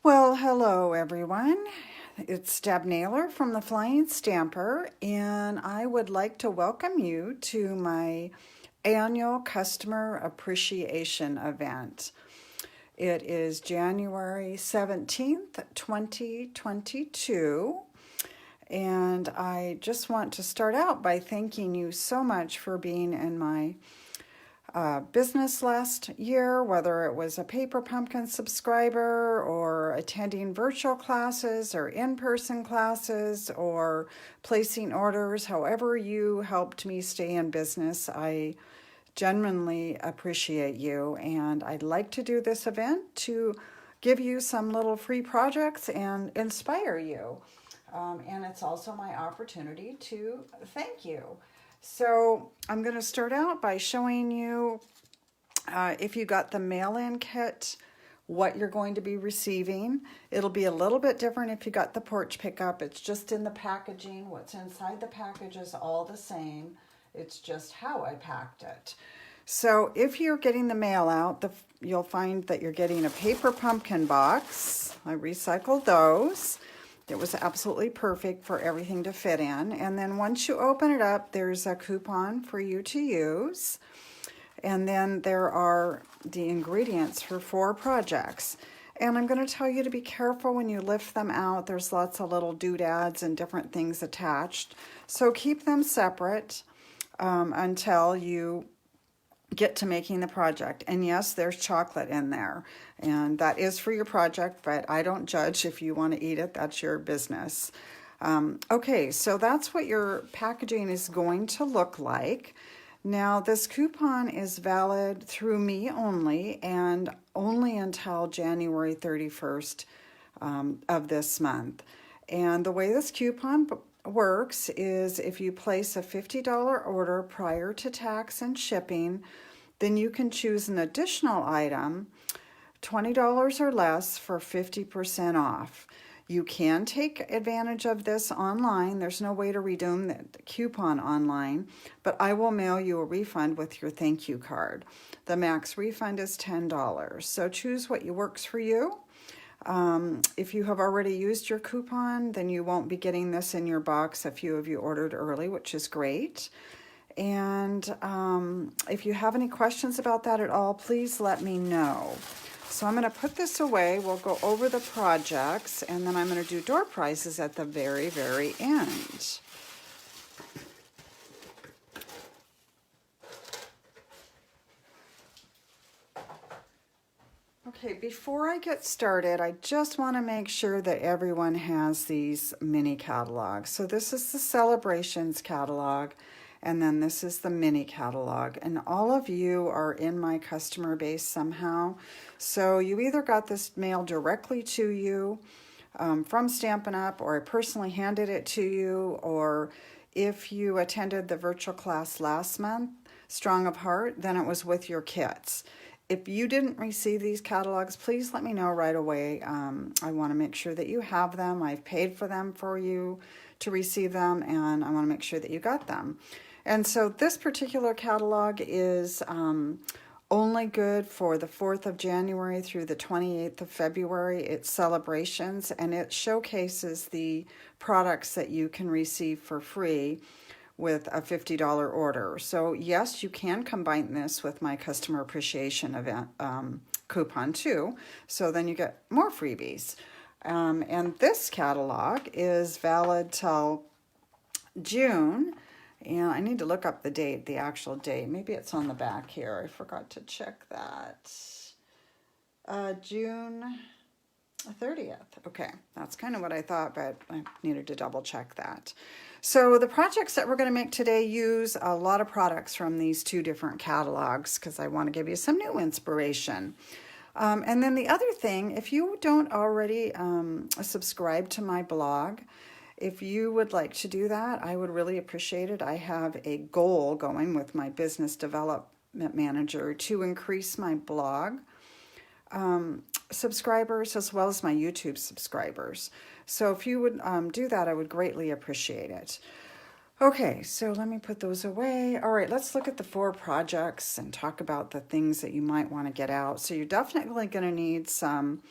Well, hello everyone. It's Deb Naylor from the Flying Stamper, and I would like to welcome you to my annual customer appreciation event. It is January 17th, 2022, and I just want to start out by thanking you so much for being in my business last year, whether it was a Paper Pumpkin subscriber or attending virtual classes or in-person classes or placing orders, however you helped me stay in business. I genuinely appreciate you, and I'd like to do this event to give you some little free projects and inspire you. And it's also my opportunity to thank you. So I'm going to start out by showing you, if you got the mail-in kit, what you're going to be receiving. It'll be a little bit different if you got the porch pickup. It's just in the packaging. What's inside the package is all the same. It's just how I packed it. So if you're getting the mail out, you'll find that you're getting a paper pumpkin box. I recycled those. It was absolutely perfect for everything to fit in. And then once you open it up, there's a coupon for you to use. And then there are the ingredients for 4 projects. And I'm going to tell you to be careful when you lift them out. There's lots of little doodads and different things attached. So keep them separate until you get to making the project. And yes, there's chocolate in there, and that is for your project, but I don't judge. If you want to eat it, that's your business. Okay, so that's what your packaging is going to look like. Now, this coupon is valid through me only, and only until January 31st of this month. And the way this coupon works is if you place a $50 order prior to tax and shipping, then you can choose an additional item, $20 or less, for 50% off. You can take advantage of this online. There's no way to redeem the coupon online, but I will mail you a refund with your thank you card. The max refund is $10. So choose what works for you. If you have already used your coupon, then you won't be getting this in your box. A few of you ordered early, which is great. And if you have any questions about that at all, please let me know. So I'm going to put this away. We'll go over the projects, and then I'm going to do door prizes at the very, very end. Okay, before I get started, I just want to make sure that everyone has these mini catalogs. So this is the Celebrations catalog, and then this is the mini catalog. And all of you are in my customer base somehow. So you either got this mailed directly to you from Stampin' Up, or I personally handed it to you, or if you attended the virtual class last month, Strong of Heart, then it was with your kits. If you didn't receive these catalogs, please let me know right away. I want to make sure that you have them. I've paid for them for you to receive them, and I want to make sure that you got them. And so this particular catalog is only good for the 4th of January through the 28th of February. It's celebrations, and it showcases the products that you can receive for free with a $50 order. So yes, you can combine this with my customer appreciation event coupon too. So then you get more freebies. And this catalog is valid till June. And I need to look up the date, the actual date. Maybe it's on the back here. I forgot to check that. June 30th. Okay, that's kind of what I thought, but I needed to double check that. So the projects that we're going to make today use a lot of products from these 2 different catalogs because I want to give you some new inspiration. And then the other thing, if you don't already subscribe to my blog, if you would like to do that, I would really appreciate it. I have a goal going with my business development manager to increase my blog subscribers as well as my YouTube subscribers. So if you would do that, I would greatly appreciate it. Okay, so let me put those away. All right, let's look at the 4 projects and talk about the things that you might want to get out. So you're definitely going to need some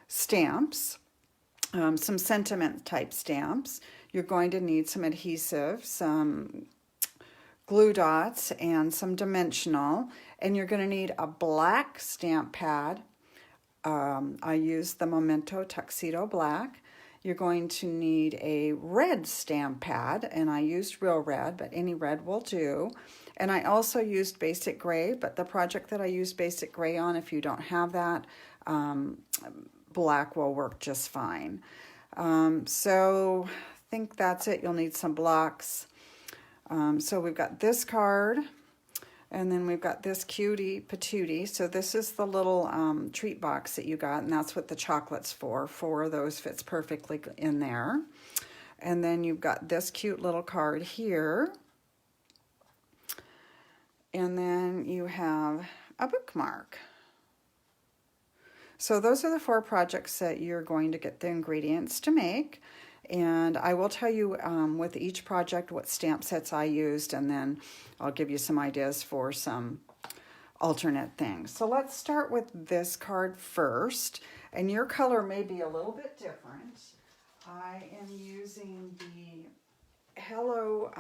stamps, some sentiment type stamps. You're going to need some adhesive, some glue dots, and some dimensional. And you're going to need a black stamp pad. I used the Memento Tuxedo Black. You're going to need a red stamp pad, and I used real red, but any red will do. And I also used basic gray, but the project that I used basic gray on, if you don't have that, black will work just fine. So I think that's it. You'll need some blocks. So we've got this card, and then we've got this cutie patootie. So this is the little treat box that you got, and that's what the chocolate's for. 4 of those fits perfectly in there. And then you've got this cute little card here. And then you have a bookmark. So those are the 4 projects that you're going to get the ingredients to make. And I will tell you with each project what stamp sets I used, and then I'll give you some ideas for some alternate things. So let's start with this card first. And your color may be a little bit different. I am using the Hello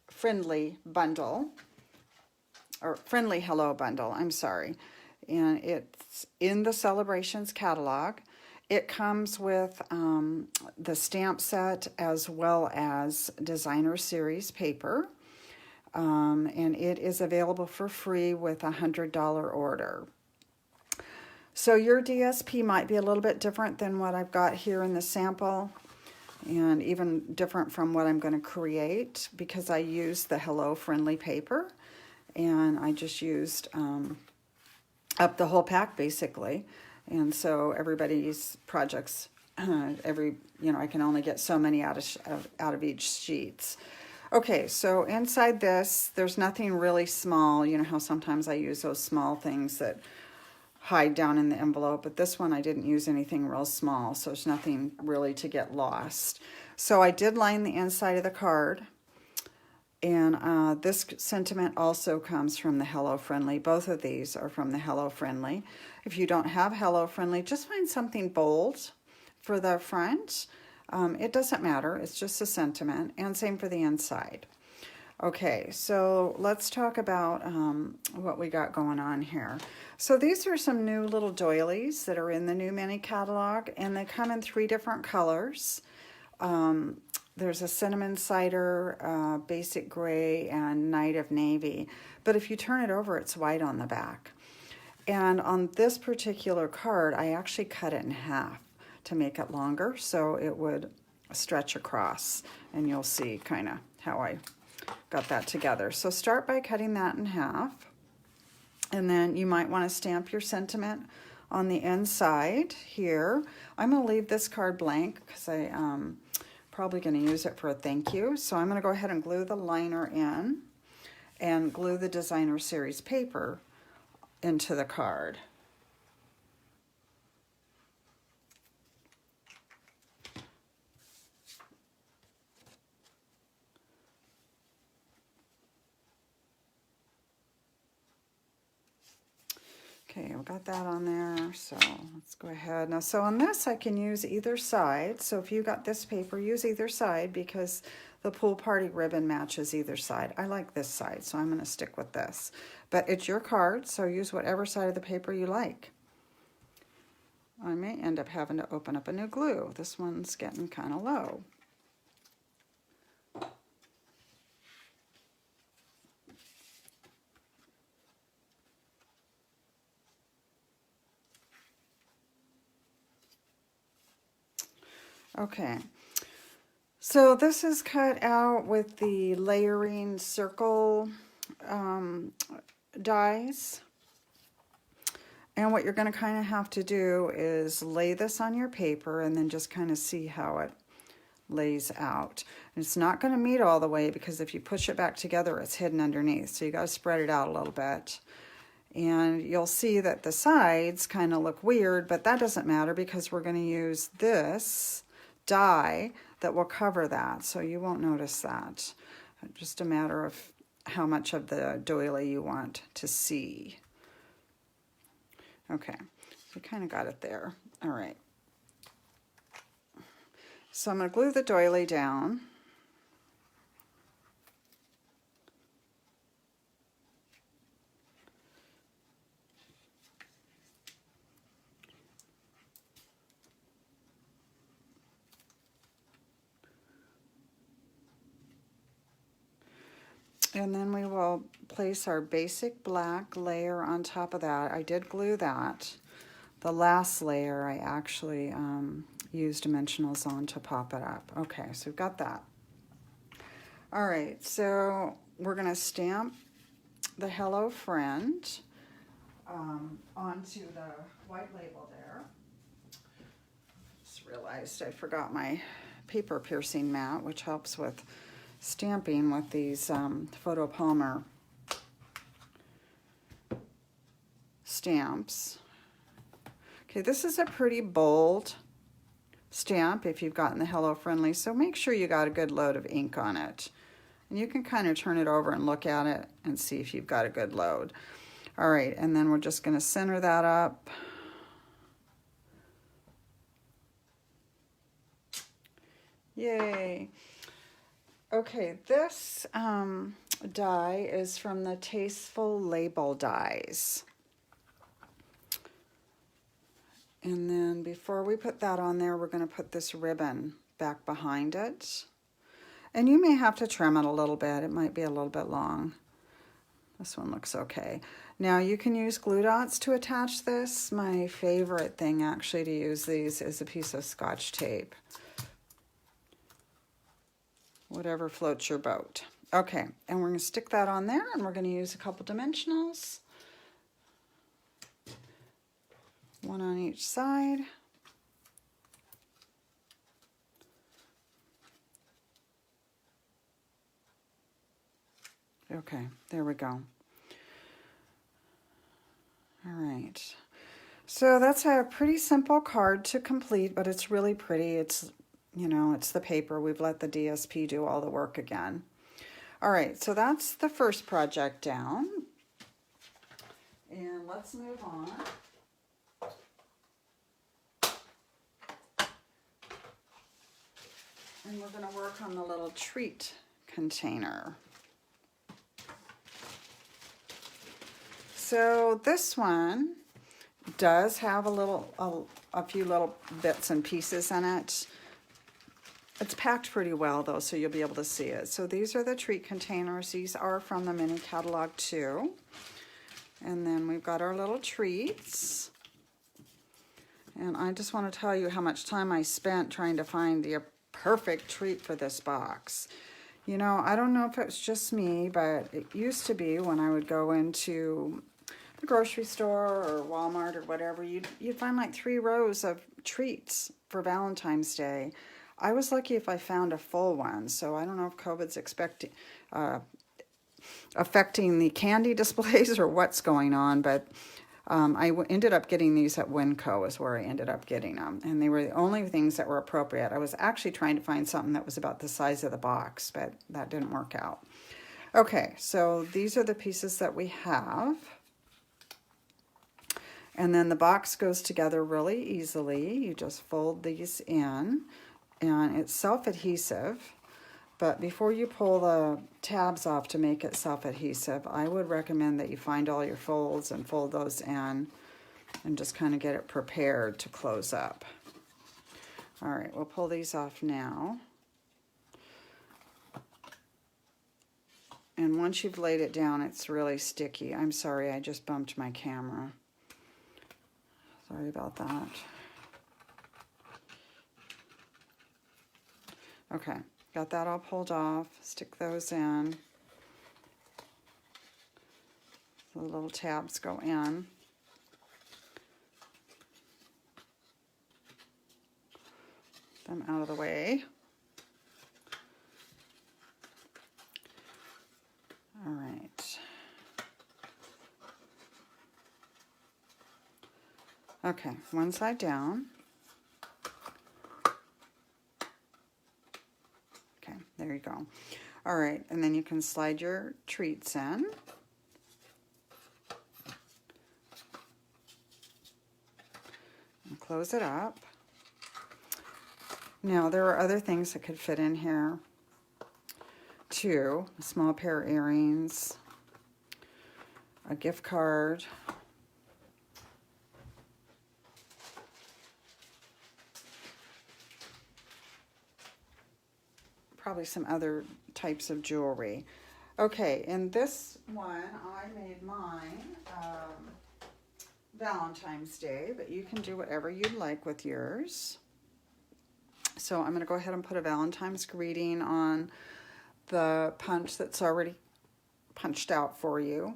Friendly bundle, or Friendly Hello bundle, I'm sorry. And it's in the Celebrations catalog. It comes with the stamp set as well as designer series paper. And it is available for free with a $100 order. So your DSP might be a little bit different than what I've got here in the sample, and even different from what I'm going to create, because I used the Hello Friendly paper, and I just used up the whole pack basically. And so everybody's projects, I can only get so many out of each sheets. Okay, so inside this, there's nothing really small. You know how sometimes I use those small things that hide down in the envelope, but this one I didn't use anything real small, so there's nothing really to get lost. So I did line the inside of the card, and this sentiment also comes from the Hello Friendly. Both of these are from the Hello Friendly. If you don't have Hello Friendly, just find something bold for the front. It doesn't matter, it's just a sentiment, and same for the inside. Okay, so let's talk about what we got going on here. So these are some new little doilies that are in the new mini catalog, and they come in 3 different colors. There's a cinnamon cider, basic gray, and night of navy. But if you turn it over, it's white on the back. And on this particular card, I actually cut it in half to make it longer, so it would stretch across. And you'll see kind of how I got that together. So start by cutting that in half, and then you might want to stamp your sentiment on the inside here. I'm going to leave this card blank because I'm probably going to use it for a thank you. So I'm going to go ahead and glue the liner in and glue the designer series paper into the card. Okay, I've got that on there, so let's go ahead. Now, so on this, I can use either side. So if you got this paper, use either side because the pool party ribbon matches either side. I like this side, so I'm going to stick with this. But it's your card, so use whatever side of the paper you like. I may end up having to open up a new glue. This one's getting kind of low. Okay, so this is cut out with the layering circle dies. And what you're going to kind of have to do is lay this on your paper and then just kind of see how it lays out. And it's not going to meet all the way because if you push it back together, it's hidden underneath. So you got to spread it out a little bit. And you'll see that the sides kind of look weird, but that doesn't matter because we're going to use this die that will cover that, so you won't notice that. Just a matter of how much of the doily you want to see. Okay, We kind of got it there. All right. So I'm going to glue the doily down. And then we will place our basic black layer on top of that. I did glue that. The last layer I actually used dimensionals on to pop it up. Okay, so we've got that. All right, so we're going to stamp the Hello Friend onto the white label there. Just realized I forgot my paper piercing mat, which helps with stamping with these photopolymer stamps. Okay, this is a pretty bold stamp if you've gotten the Hello Friendly, so make sure you got a good load of ink on it. And you can kind of turn it over and look at it and see if you've got a good load. All right, and then we're just going to center that up. Yay. Okay, this die is from the Tasteful Label dies. And then before we put that on there, we're going to put this ribbon back behind it. And you may have to trim it a little bit. It might be a little bit long. This one looks okay. Now you can use glue dots to attach this. My favorite thing actually to use these is a piece of Scotch tape. Whatever floats your boat. Okay, and we're going to stick that on there, and we're going to use a couple dimensionals. One on each side. Okay, there we go. All right. So that's a pretty simple card to complete, but it's really pretty. It's, you know, it's the paper. We've let the DSP do all the work again. All right, so that's the first project down. And let's move on. And we're going to work on the little treat container. So this one does have a few little bits and pieces in it. It's packed pretty well though, so you'll be able to see it. So these are the treat containers. These are from the mini catalog too. And then we've got our little treats. And I just want to tell you how much time I spent trying to find the perfect treat for this box. You know, I don't know if it's just me, but it used to be when I would go into the grocery store or Walmart or whatever, you'd find like 3 rows of treats for Valentine's Day. I was lucky if I found a full one, so I don't know if COVID's affecting the candy displays or what's going on, but I ended up getting these at Winco is where I ended up getting them, and they were the only things that were appropriate. I was actually trying to find something that was about the size of the box, but that didn't work out. Okay, so these are the pieces that we have. And then the box goes together really easily. You just fold these in, and it's self-adhesive. But before you pull the tabs off to make it self-adhesive, I would recommend that you find all your folds and fold those in and just kind of get it prepared to close up. All right, we'll pull these off now. And once you've laid it down, it's really sticky. I'm sorry, I just bumped my camera. Sorry about that. Okay. Got that all pulled off. Stick those in. The little tabs go in. Them out of the way. All right. Okay, one side down. There you go. All right, and then you can slide your treats in. close it up. Now, there are other things that could fit in here, too. A small pair of earrings, a gift card, probably some other types of jewelry. Okay, in this one, I made mine Valentine's Day, but you can do whatever you'd like with yours. So I'm going to go ahead and put a Valentine's greeting on the punch that's already punched out for you.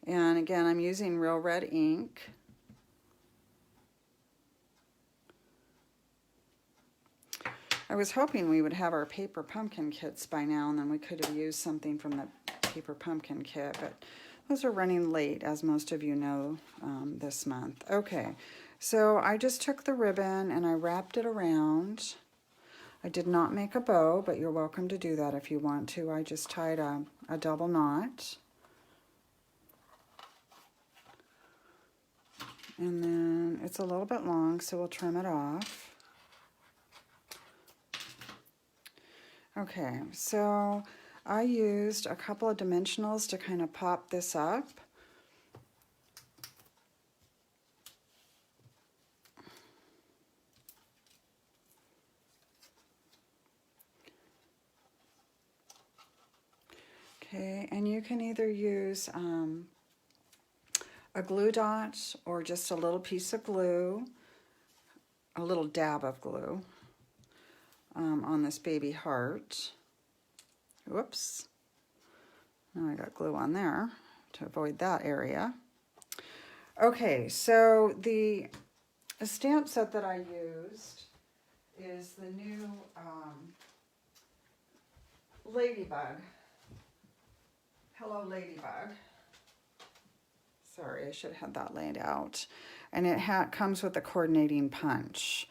And again, I'm using Real Red ink. I was hoping we would have our paper pumpkin kits by now, and then we could have used something from the paper pumpkin kit, but those are running late, as most of you know, this month. Okay, so I just took the ribbon and I wrapped it around. I did not make a bow, but you're welcome to do that if you want to. I just tied a double knot. And then it's a little bit long, so we'll trim it off. Okay, so I used a couple of dimensionals to kind of pop this up. Okay, and you can either use a glue dot or just a little piece of glue, a little dab of glue on this baby heart. Whoops. Now I got glue on there to avoid that area. Okay, so the stamp set that I used is the new Ladybug. Hello, Ladybug. Sorry, I should have had that laid out. And it comes with a coordinating punch.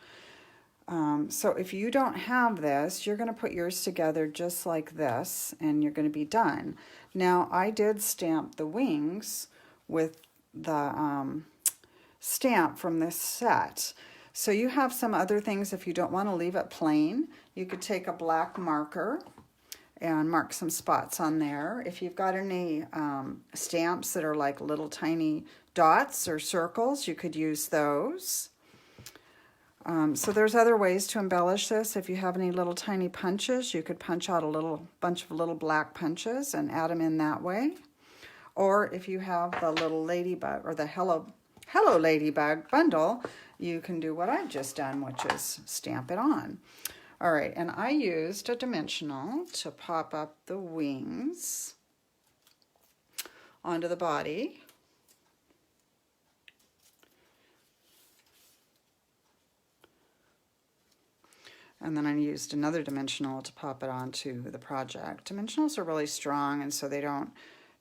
So if you don't have this, you're going to put yours together just like this, and you're going to be done. Now, I did stamp the wings with the stamp from this set. So you have some other things. If you don't want to leave it plain, you could take a black marker and mark some spots on there. If you've got any stamps that are like little tiny dots or circles, you could use those. So there's other ways to embellish this. If you have any little tiny punches, you could punch out a bunch of little black punches and add them in that way. Or if you have the little ladybug or the Hello Ladybug bundle, you can do what I've just done, which is stamp it on. All right, and I used a dimensional to pop up the wings onto the body. And then I used another dimensional to pop it onto the project. Dimensionals are really strong, and so they don't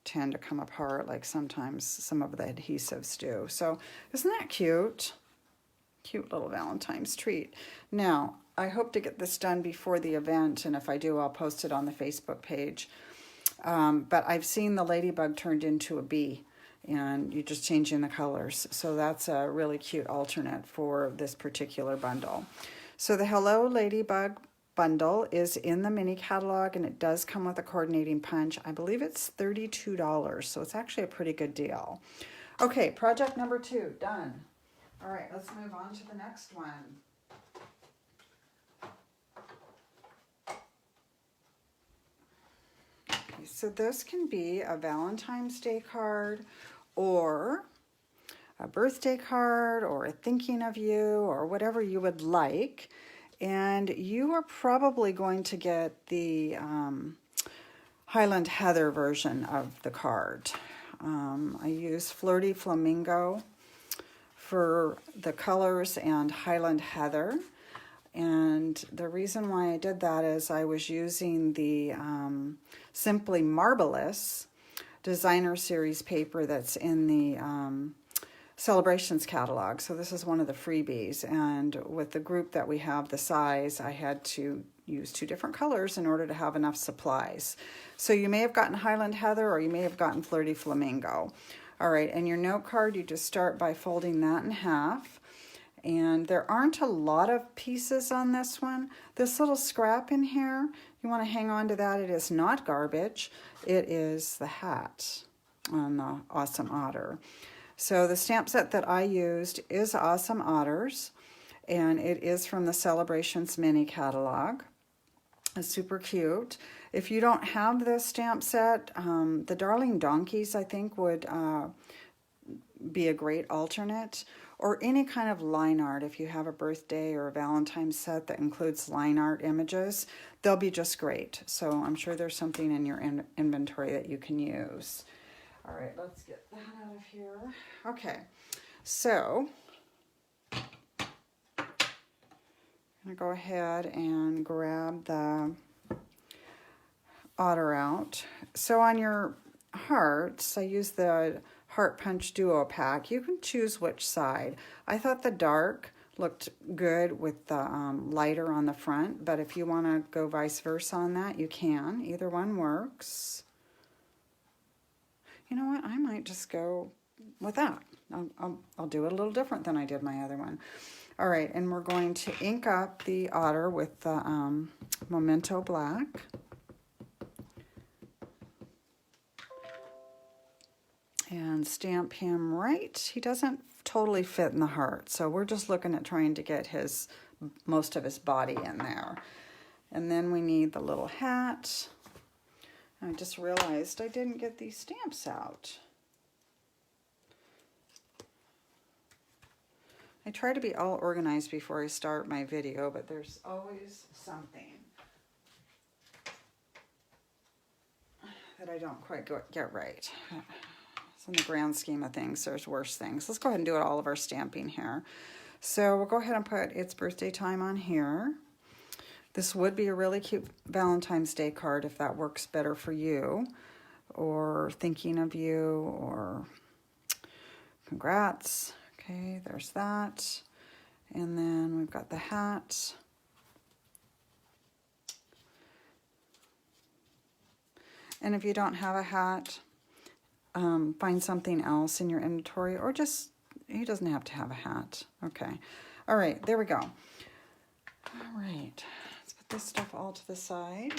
tend to come apart like sometimes some of the adhesives do. So isn't that cute? Cute little Valentine's treat. Now, I hope to get this done before the event, and if I do, I'll post it on the Facebook page. But I've seen the ladybug turned into a bee, and you're just changing the colors. So that's a really cute alternate for this particular bundle. So the Hello Ladybug bundle is in the mini catalog, and it does come with a coordinating punch. I believe it's $32, so it's actually a pretty good deal. Okay, project number 2, done. All right, let's move on to the next one. Okay, so this can be a Valentine's Day card, or a birthday card, or a thinking of you, or whatever you would like. And you are probably going to get the Highland Heather version of the card. I use Flirty Flamingo for the colors and Highland Heather. And the reason why I did that is I was using the Simply Marvelous designer series paper that's in the Celebrations catalog. So this is one of the freebies, and with the group that we have, the size, I had to use 2 different colors in order to have enough supplies. So you may have gotten Highland Heather or you may have gotten Flirty Flamingo. All right, and your note card, you just start by folding that in half. And there aren't a lot of pieces on this one. This little scrap in here, you want to hang on to that. It is not garbage. It is the hat on the Awesome Otter. So the stamp set that I used is Awesome Otters, and it is from the Celebrations mini catalog. It's super cute. If you don't have this stamp set, the Darling Donkeys, I think, would be a great alternate, or any kind of line art. If you have a birthday or a Valentine's set that includes line art images, they'll be just great. So I'm sure there's something in your inventory that you can use. All right, let's get that out of here. Okay, so I'm gonna go ahead and grab the otter out. So on your hearts, I use the Heart Punch Duo Pack. You can choose which side. I thought the dark looked good with the lighter on the front, but if you want to go vice versa on that, you can. Either one works. You know what? I might just go with that. I'll do it a little different than I did my other one. All right, and we're going to ink up the otter with the Memento Black. And stamp him right. He doesn't totally fit in the heart, so we're just looking at trying to get most of his body in there. And then we need the little hat. I just realized I didn't get these stamps out. I try to be all organized before I start my video, but there's always something that I don't quite get right. So in the grand scheme of things, there's worse things. Let's go ahead and do all of our stamping here. So we'll go ahead and put It's Birthday Time on here. This would be a really cute Valentine's Day card if that works better for you, or thinking of you, or congrats. Okay, there's that. And then we've got the hat. And if you don't have a hat, find something else in your inventory, or just, he doesn't have to have a hat. Okay. All right, there we go. All right, let's put this stuff all to the side.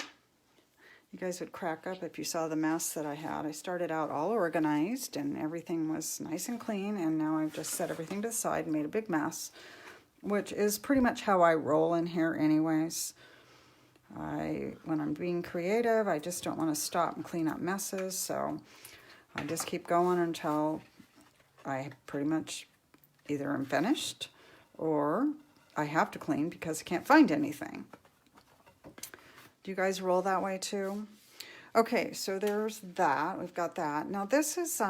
You guys would crack up if you saw the mess that I had. I started out all organized and everything was nice and clean, and now I've just set everything to the side and made a big mess, which is pretty much how I roll in here anyways. When I'm being creative, I just don't want to stop and clean up messes, so I just keep going until I pretty much either am finished or I have to clean because I can't find anything. Do you guys roll that way too? Okay, so there's that. We've got that. Now this is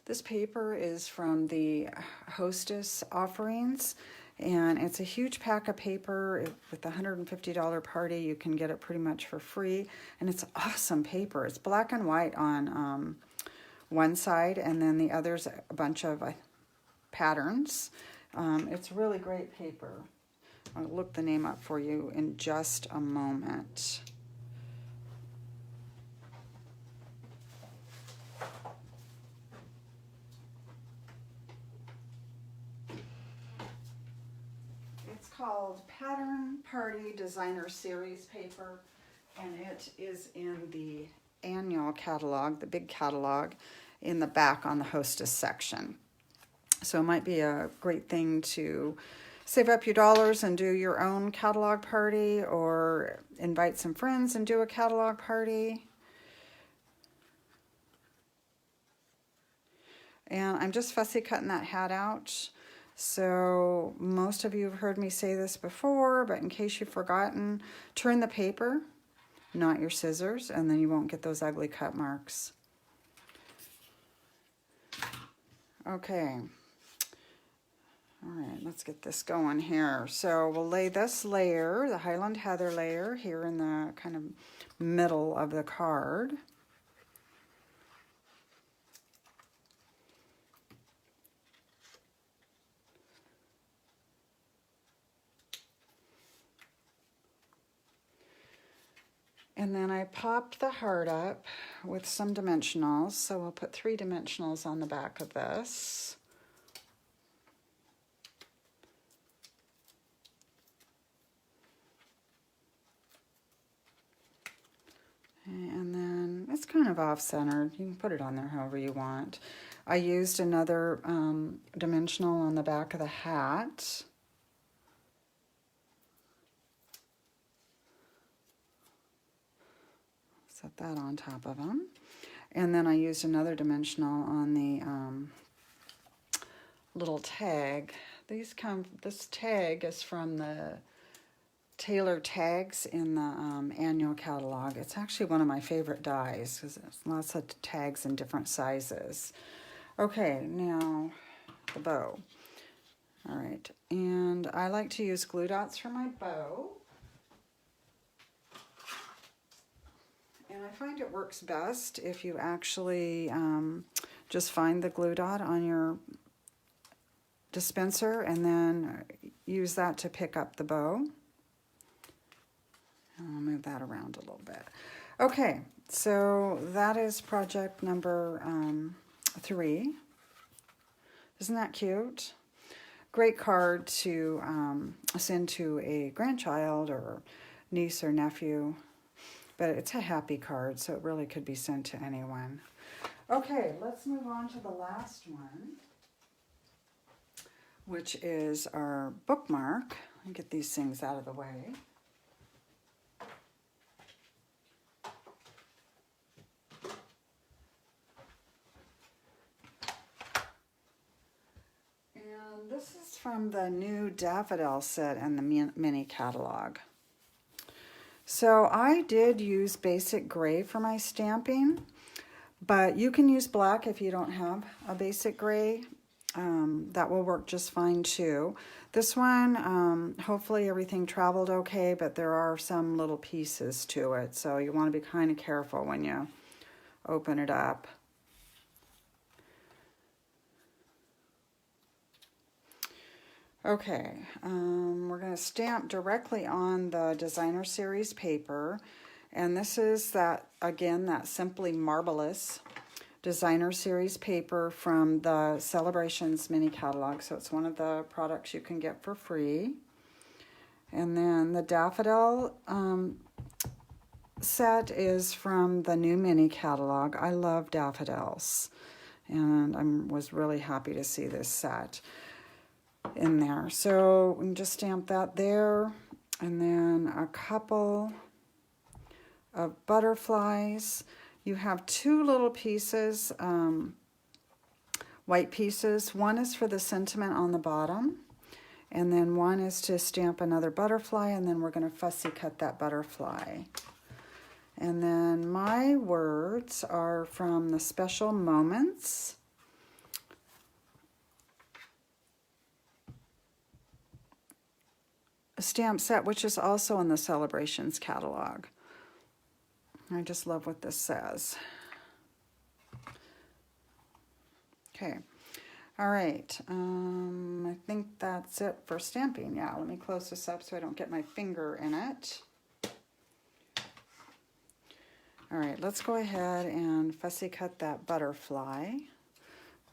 this paper is from the Hostess offerings, and it's a huge pack of paper. With the $150 party, you can get it pretty much for free, and it's awesome paper. It's black and white on one side, and then the other's a bunch of patterns. It's really great paper. I'll look the name up for you in just a moment. It's called Pattern Party Designer Series paper, and it is in the annual catalog, the big catalog, in the back on the Hostess section. So it might be a great thing to save up your dollars and do your own catalog party, or invite some friends and do a catalog party. And I'm just fussy cutting that hat out. So most of you have heard me say this before, but in case you've forgotten, turn the paper, not your scissors, and then you won't get those ugly cut marks. Okay. All right, let's get this going here. So we'll lay this layer, the Highland Heather layer, here in the kind of middle of the card. And then I popped the heart up with some dimensionals. So we'll put 3 dimensionals on the back of this. And then it's kind of off-centered. You can put it on there however you want. I used another dimensional on the back of the hat. Set that on top of them. And then I used another dimensional on the little tag. This tag is from the Taylor tags in the annual catalog. It's actually one of my favorite dies because there's lots of tags in different sizes. Okay, now the bow. All right, and I like to use glue dots for my bow. And I find it works best if you actually just find the glue dot on your dispenser and then use that to pick up the bow. I'll move that around a little bit. Okay, so that is project number 3. Isn't that cute? Great card to send to a grandchild or niece or nephew. But it's a happy card, so it really could be sent to anyone. Okay, let's move on to the last one, which is our bookmark. Let me get these things out of the way. And this is from the new Daffodil set and the mini catalog. So I did use basic gray for my stamping, but you can use black if you don't have a basic gray. That will work just fine too. This one, hopefully everything traveled okay, but there are some little pieces to it, so you want to be kind of careful when you open it up. Okay, we're going to stamp directly on the Designer Series paper, and this is that Simply Marvelous Designer Series paper from the Celebrations mini catalog, so it's one of the products you can get for free. And then the Daffodil set is from the new mini catalog. I love daffodils, and I was really happy to see this set in there. So we can just stamp that there, and then a couple of butterflies. You have 2 little pieces, white pieces. One is for the sentiment on the bottom, and then one is to stamp another butterfly, and then we're going to fussy cut that butterfly. And then my words are from the Special Moments. Stamp set, which is also in the Celebrations catalog. I just love what this says. Okay, all right, I think that's it for stamping. Yeah, let me close this up so I don't get my finger in it. All right, let's go ahead and fussy cut that butterfly.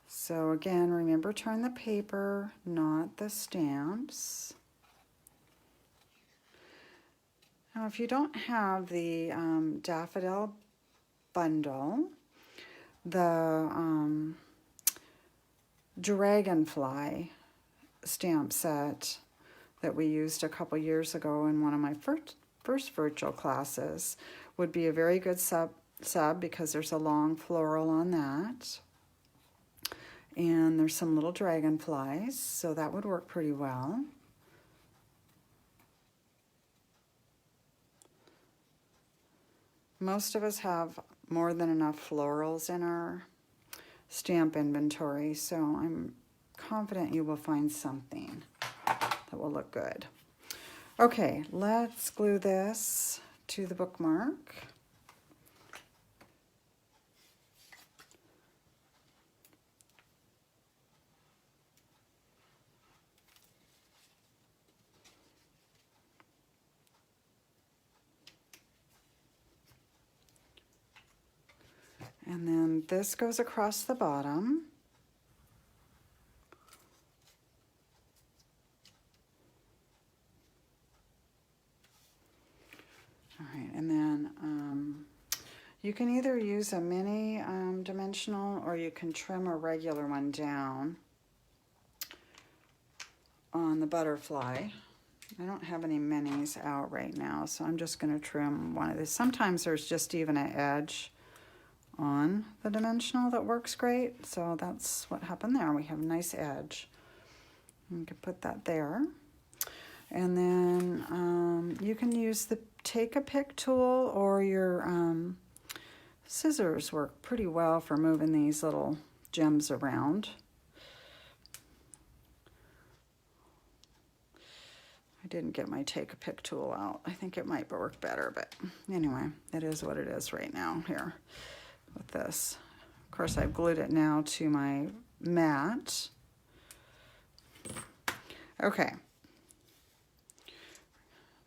So again, remember, turn the paper, not the stamps. Now, if you don't have the daffodil bundle, the dragonfly stamp set that we used a couple years ago in one of my first virtual classes would be a very good sub because there's a long floral on that. And there's some little dragonflies, so that would work pretty well. Most of us have more than enough florals in our stamp inventory, so I'm confident you will find something that will look good. Okay, let's glue this to the bookmark. And then this goes across the bottom. All right, and then you can either use a mini dimensional or you can trim a regular one down on the butterfly. I don't have any minis out right now, so I'm just going to trim one of these. Sometimes there's just even an edge on the dimensional that works great, so that's what happened there. We have a nice edge. You can put that there. And then you can use the take a pick tool, or your scissors work pretty well for moving these little gems around. I didn't get my take a pick tool out. I think it might work better, but anyway, it is what it is right now here with this. Of course, I've glued it now to my mat. Okay.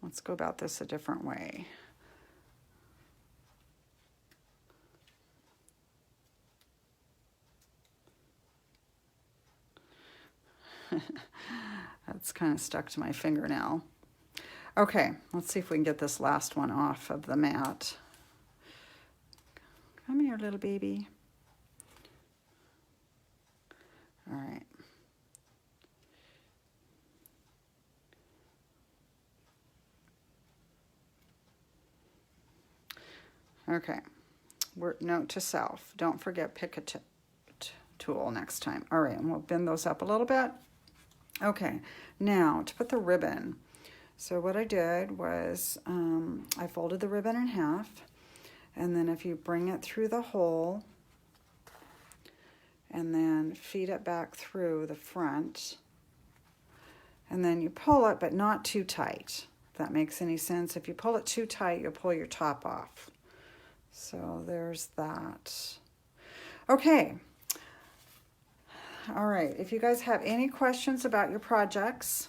Let's go about this a different way. That's kind of stuck to my fingernail. Okay, let's see if we can get this last one off of the mat. Come here, little baby. All right. Okay, note to self, don't forget pick a tool next time. All right, and we'll bend those up a little bit. Okay, now to put the ribbon. So what I did was I folded the ribbon in half, and then if you bring it through the hole and then feed it back through the front, and then you pull it, but not too tight, if that makes any sense. If you pull it too tight, you'll pull your top off. So there's that. Okay. All right. If you guys have any questions about your projects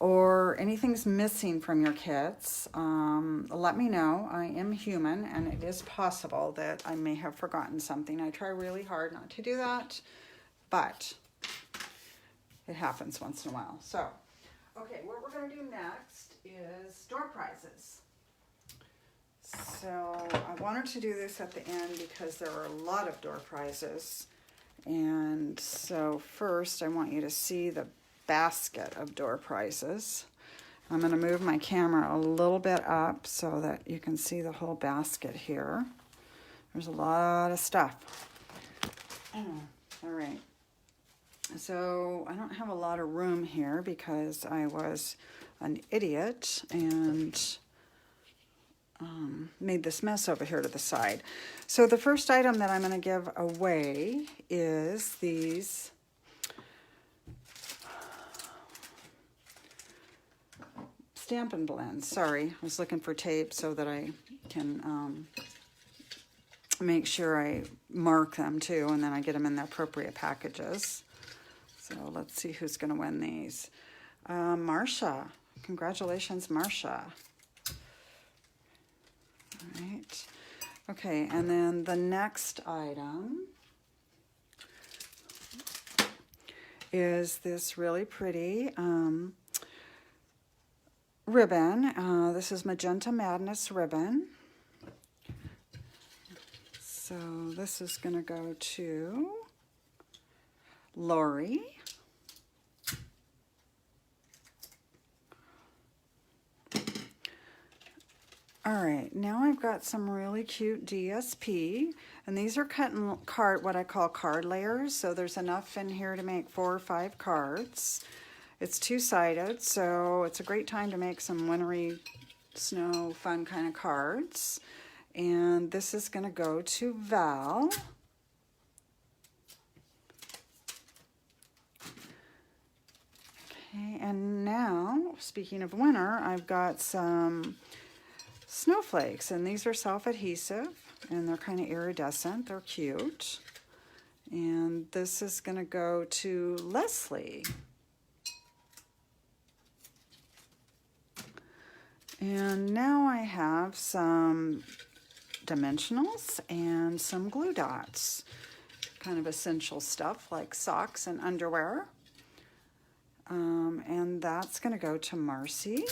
or anything's missing from your kits, let me know. I am human, and it is possible that I may have forgotten something. I try really hard not to do that, but it happens once in a while. So, okay, what we're going to do next is door prizes. So I wanted to do this at the end because there are a lot of door prizes. And so first I want you to see the basket of door prizes. I'm going to move my camera a little bit up so that you can see the whole basket here. There's a lot of stuff. All right. So I don't have a lot of room here because I was an idiot and made this mess over here to the side. So the first item that I'm going to give away is these Stampin' Blends. Sorry, I was looking for tape so that I can make sure I mark them too, and then I get them in the appropriate packages. So let's see who's going to win these. Marcia. Congratulations, Marcia. All right. Okay, and then the next item is this really pretty ribbon. This is Magenta Madness ribbon. So this is going to go to Lori. All right, now I've got some really cute DSP, and these are cut in what I call card layers, so there's enough in here to make 4 or 5 cards. It's two-sided, so it's a great time to make some wintry, snow, fun kind of cards. And this is going to go to Val. Okay, and now, speaking of winter, I've got some snowflakes, and these are self-adhesive, and they're kind of iridescent. They're cute. And this is going to go to Leslie. And now I have some dimensionals and some glue dots. Kind of essential stuff like socks and underwear. And that's going to go to Marcy.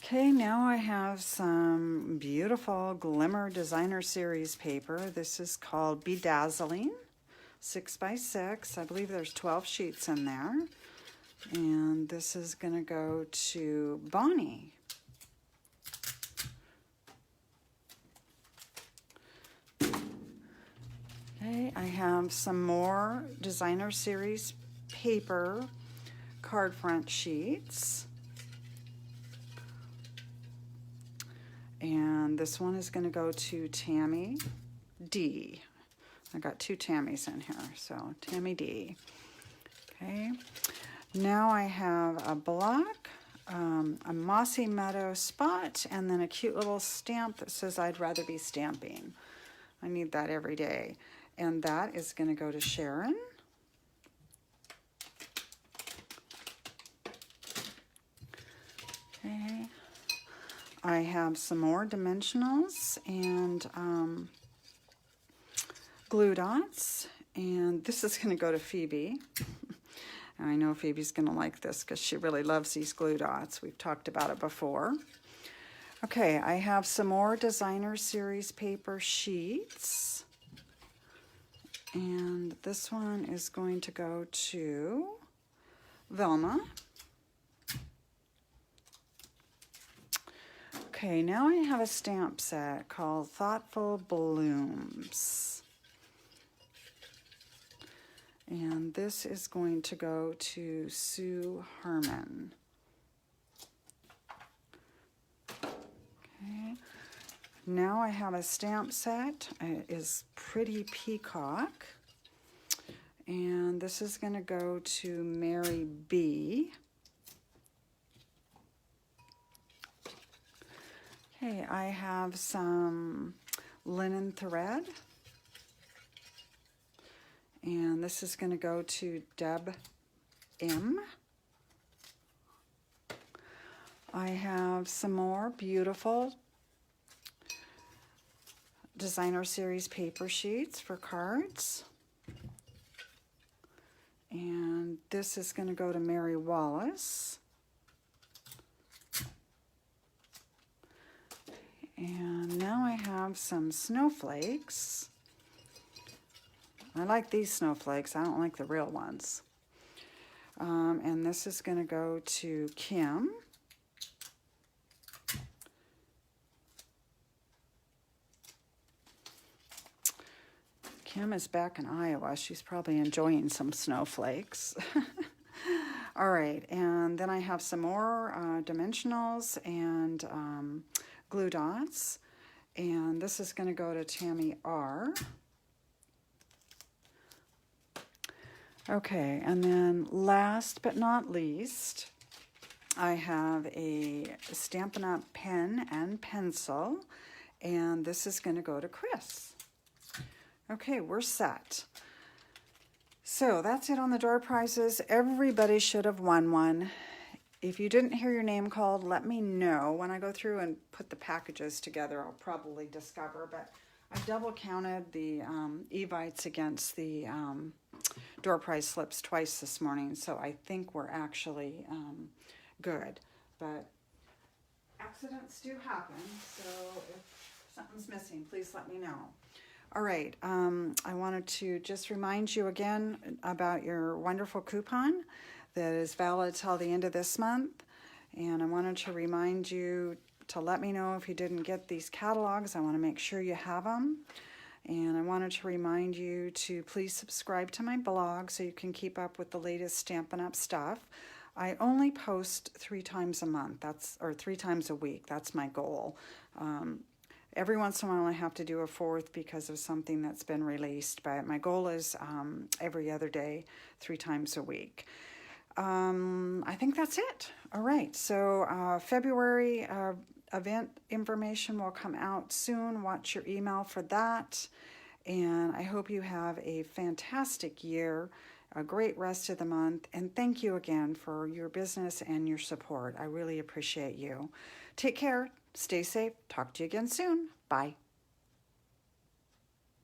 Okay, now I have some beautiful Glimmer Designer Series paper. This is called Bedazzling, 6x6. I believe there's 12 sheets in there. And this is going to go to Bonnie. Okay, I have some more Designer Series paper card front sheets. And this one is going to go to Tammy D. I got two Tammys in here, so Tammy D. Okay, now I have a block, a Mossy Meadow spot, and then a cute little stamp that says I'd rather be stamping. I need that every day. And that is going to go to Sharon. Okay. I have some more dimensionals and glue dots, and this is going to go to Phoebe. And I know Phoebe's going to like this because she really loves these glue dots. We've talked about it before. Okay, I have some more Designer Series paper sheets, and this one is going to go to Velma. Okay, now I have a stamp set called Thoughtful Blooms. And this is going to go to Sue Herman. Okay, now I have a stamp set. It is Pretty Peacock. And this is going to go to Mary B. Okay, I have some linen thread, and this is going to go to Deb M. I have some more beautiful Designer Series paper sheets for cards, and this is going to go to Mary Wallace. And now I have some snowflakes. I like these snowflakes. I don't like the real ones. And this is going to go to Kim. Kim is back in Iowa. She's probably enjoying some snowflakes. All right, and then I have some more dimensionals and glue dots, and this is going to go to Tammy R. Okay, and then last but not least, I have a Stampin' Up! Pen and pencil, and this is going to go to Chris. Okay, we're set. So that's it on the door prizes. Everybody should have won one. If you didn't hear your name called, let me know. When I go through and put the packages together, I'll probably discover. But I double counted the Evites against the door prize slips twice this morning, so I think we're actually good. But accidents do happen, so if something's missing, please let me know. All right, I wanted to just remind you again about your wonderful coupon that is valid till the end of this month. And I wanted to remind you to let me know if you didn't get these catalogs. I want to make sure you have them. And I wanted to remind you to please subscribe to my blog so you can keep up with the latest Stampin' Up! Stuff. I only post 3 times a month, or 3 times a week. That's my goal. Every once in a while I have to do a 4th because of something that's been released, but my goal is every other day, 3 times a week. I think that's it. All right, so February event information will come out soon. Watch your email for that. And I hope you have a fantastic year. a great rest of the month. And thank you again for your business and your support. I really appreciate you. Take care. Stay safe. Talk to you again soon. Bye.